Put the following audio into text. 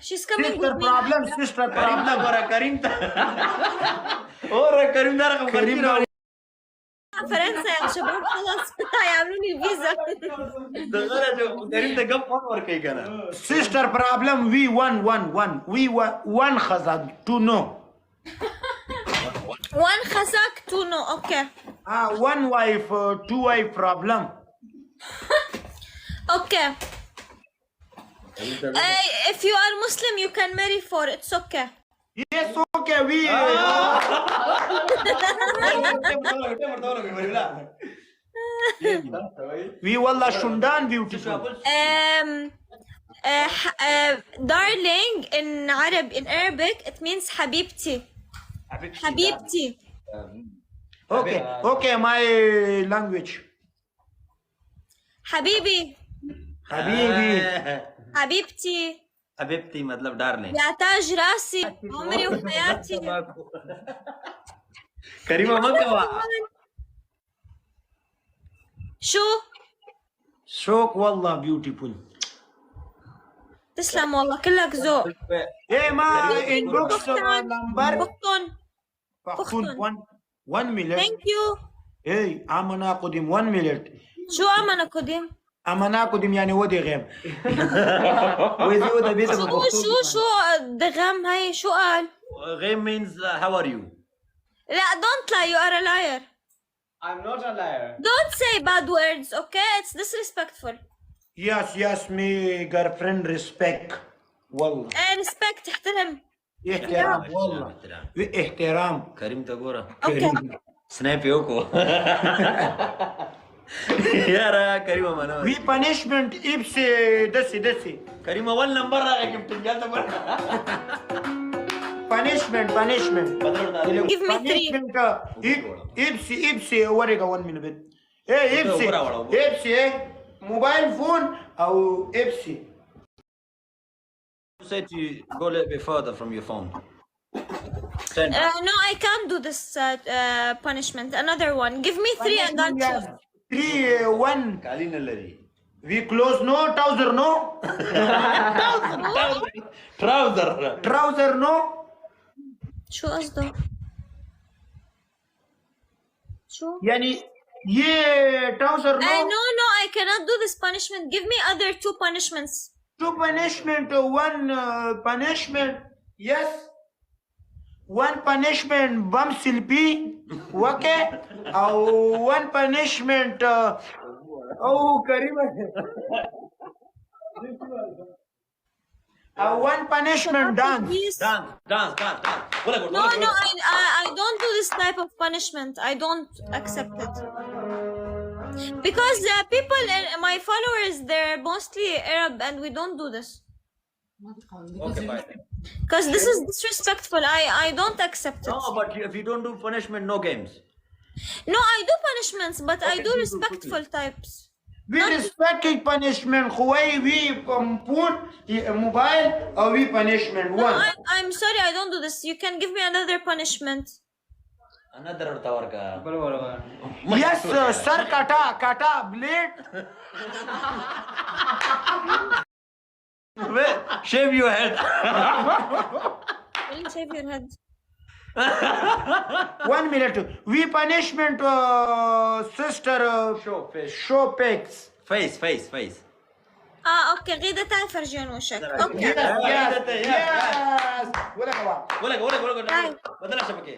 She's coming sister with me. problem, sister problem. ورا کریم ته اور کریم دا رقم كريم فرنسا يا شباب خلاص هيعملوا لي الفيزا. دغه جو کریم ته غف فون ور کوي کنه. sister problem. We we one خزان to know. One خزاك two no. Okay. One wife, two wife problem. Okay. If you are Muslim, you can marry four. It's okay. Yes, okay. We والله شندان beautiful. Darling in Arabic it means حبيبتي. حبيبتي. Okay, my language. حبيبي. حبيبتي. حبيبتي मतलब darling. يا تاج راسي عمري وحياتي. كريمة ما كوا. شوك والله beautiful. تسلم والله كلك ذوق. ايه ما inbox number. بختون. 1 minute. Thank you. ايه امنا قدم 1 minute. شو امنا قدم؟ امنا قدم يعني ودي غيم. ويزي ودا بيت شو دغم هاي شو قال؟ غيم means how are you. لا don't lie, you are a liar. I'm not a liar. Don't say bad words, okay? It's disrespectful. Yes me girlfriend respect والله. respect احترم. احترام والله. احترام. كريم تقورا. Okay. سنايب يوكو. يا را كريمة ما We punishment if دسي. كريمة ولا مرة غير بتنجال تقول. punishment. Give me 3. ابسي ورقة 1 minute. ايه ابسي ايه موبايل فون او ابسي. You said you go a little bit further from your phone. No, I can't do this punishment. Another one. Give me 3 and I'll choose. 3 1. قالين الذي. We close no trouser no. trouser no. شو قصده؟ شو؟ يعني ये trouser no. No, I cannot do this punishment. Give me other 2 punishments. 2 punishment, 1 punishment. Yes. 1 punishment بمثل بي اوكي او 1 punishment او كريمة او 1 punishment dance. No, I don't do this type of punishment. I don't accept it. Because people, my followers, they're mostly Arab and we don't do this. Okay, bye. Because this is disrespectful. I don't accept it. No, but if you don't do punishment, no games. No, I do punishments, but I do respectful types. We respect punishment. خوي we put mobile or we punishment No, 1. I'm sorry, I don't do this. You can give me another punishment. Another tawarka. Yes, sir. Kata blade. Shave your head. Will you shave your head? 1 minute. We punishment sister show pics. Face. اوكي غيدة تعال فرجين وشك. اوكي. Yes. ولا ولا بدل شبكة.